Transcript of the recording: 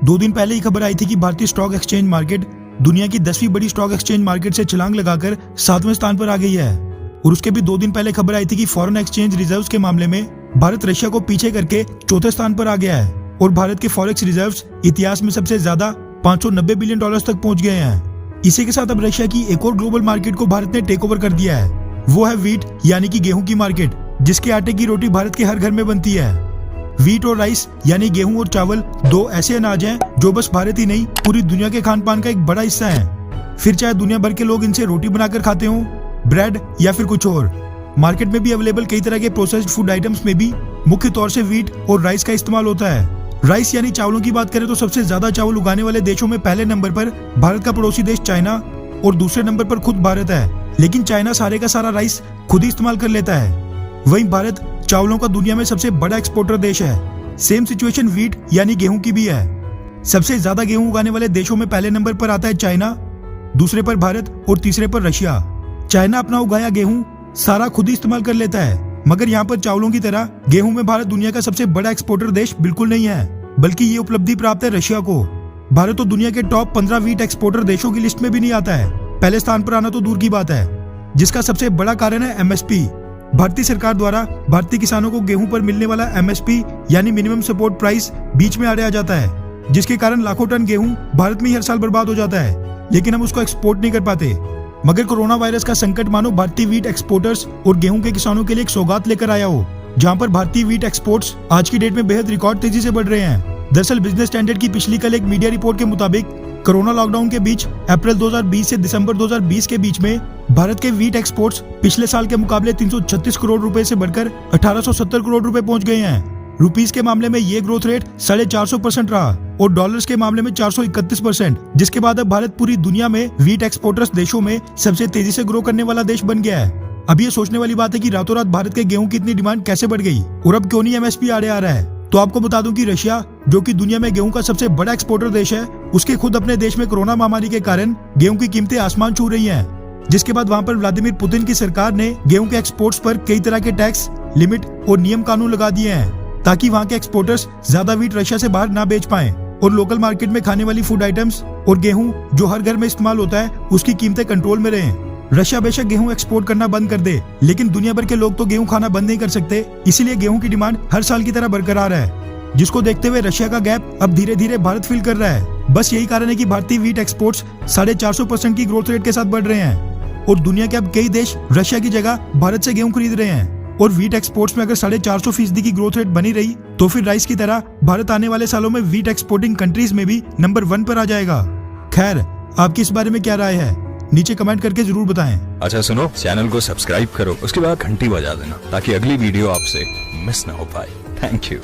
2 दिन पहले ही खबर आई थी कि भारतीय स्टॉक एक्सचेंज मार्केट दुनिया की 10वीं बड़ी स्टॉक एक्सचेंज मार्केट से छलांग लगाकर 7वें स्थान पर आ गई है। और उसके भी 2 दिन पहले खबर आई थी कि फॉरेन एक्सचेंज रिजर्व्स के मामले में भारत रशिया को पीछे करके 4थे स्थान पर आ गया है और भारत के फॉरेक्स रिजर्व्स इतिहास में सबसे ज्यादा $590 बिलियन तक पहुंच गए हैं। इसी के साथ अब रशिया की एक और ग्लोबल मार्केट को भारत ने टेक ओवर कर दिया है। वो है व्हीट यानी कि गेहूं की मार्केट, जिसके आटे की रोटी भारत के हर घर में बनती है। व्हीट और राइस यानी गेहूं और चावल 2 ऐसे अनाज हैं जो बस भारत ही नहीं पूरी दुनिया के खान पान का एक बड़ा हिस्सा है। फिर चाहे दुनिया भर के लोग इनसे रोटी बनाकर खाते हो, ब्रेड या फिर कुछ और। मार्केट में भी अवेलेबल कई तरह के प्रोसेस्ड फूड आइटम्स में भी मुख्य तौर से व्हीट और राइस का इस्तेमाल होता है। राइस यानी चावलों की बात करें तो सबसे ज्यादा चावल उगाने वाले देशों में पहले नंबर पर भारत का पड़ोसी देश चाइना और दूसरे नंबर पर खुद भारत है। लेकिन चाइना सारे का सारा राइस खुद ही इस्तेमाल कर लेता है। वहीं भारत चावलों का दुनिया में सबसे बड़ा एक्सपोर्टर देश है। सेम सिचुएशन व्हीट यानी गेहूं की भी है। सबसे ज्यादा गेहूं उगाने वाले देशों में पहले नंबर पर आता है चाइना, दूसरे पर भारत और तीसरे पर रशिया। चाइना अपना उगाया गेहूं सारा खुद ही इस्तेमाल कर लेता है, मगर यहाँ पर चावलों की तरह गेहूं में भारत दुनिया का सबसे बड़ा एक्सपोर्टर देश बिल्कुल नहीं है, बल्कि ये उपलब्धि प्राप्त है रशिया को। भारत तो दुनिया के टॉप 15 व्हीट एक्सपोर्टर देशों की लिस्ट में भी नहीं आता है। पहले स्थान पर आना तो दूर की बात है, जिसका सबसे बड़ा कारण है एमएसपी। भारतीय सरकार द्वारा भारतीय किसानों को गेहूं पर मिलने वाला एमएसपी यानी मिनिमम सपोर्ट प्राइस बीच में आ जाता है, जिसके कारण लाखों टन गेहूं भारत में ही हर साल बर्बाद हो जाता है, लेकिन हम उसको एक्सपोर्ट नहीं कर पाते। मगर कोरोना वायरस का संकट मानो भारतीय व्हीट एक्सपोर्टर्स और गेहूं के किसानों के लिए एक सौगात लेकर आया हो, जहां पर भारतीय व्हीट एक्सपोर्ट्स आज की डेट में बेहद रिकॉर्ड तेजी से बढ़ रहे हैं। दरअसल बिजनेस स्टैंडर्ड की पिछली कल एक मीडिया रिपोर्ट के मुताबिक कोरोना लॉकडाउन के बीच अप्रैल 2020 से दिसंबर 2020 के बीच में भारत के व्हीट एक्सपोर्ट्स पिछले साल के मुकाबले 336 करोड़ रुपए से बढ़कर 1870 करोड़ रुपए पहुंच गए हैं। रुपीस के मामले में ये ग्रोथ रेट 450% रहा और डॉलर्स के मामले में 431%, जिसके बाद अब भारत पूरी दुनिया में व्हीट एक्सपोर्टर्स देशों में सबसे तेजी से ग्रो करने वाला देश बन गया है। अब ये सोचने वाली बात है कि रातों रात भारत के गेहूं की इतनी डिमांड कैसे बढ़ गई और अब क्यों नहीं एमएसपी आड़े आ रहा है। तो आपको बता दूं कि रशिया, जो कि दुनिया में गेहूं का सबसे बड़ा एक्सपोर्टर देश है, उसके खुद अपने देश में कोरोना महामारी के कारण गेहूं की कीमतें आसमान छू रही हैं, जिसके बाद वहां पर व्लादिमीर पुतिन की सरकार ने गेहूं के एक्सपोर्ट्स पर कई तरह के टैक्स, लिमिट और नियम कानून लगा दिए हैं, ताकि वहां के एक्सपोर्टर्स ज्यादा व्हीट रशिया से बाहर ना बेच पाएं और लोकल मार्केट में खाने वाली फूड आइटम्स और गेहूं जो हर घर में इस्तेमाल होता है उसकी कीमतें कंट्रोल में रहें। रशिया बेशक गेहूं एक्सपोर्ट करना बंद कर दे, लेकिन दुनिया भर के लोग तो गेहूं खाना बंद नहीं कर सकते, इसीलिए गेहूं की डिमांड हर साल की तरह बरकरार है, जिसको देखते हुए रशिया का गैप अब धीरे धीरे भारत फिल कर रहा है। बस यही कारण है कि भारतीय व्हीट एक्सपोर्ट्स 450% की ग्रोथ रेट के साथ बढ़ रहे हैं और दुनिया के अब कई देश रशिया की जगह भारत से गेहूं खरीद रहे हैं। और व्हीट एक्सपोर्ट्स में अगर 450% की ग्रोथ रेट बनी रही तो फिर राइस की तरह भारत आने वाले सालों में व्हीट एक्सपोर्टिंग कंट्रीज में भी नंबर 1 पर आ जाएगा। खैर, आपकी इस बारे में क्या राय है, नीचे कमेंट करके जरूर बताएं। अच्छा सुनो, चैनल को सब्सक्राइब करो, उसके बाद घंटी बजा देना ताकि अगली वीडियो आपसे मिस ना हो पाए। Thank you.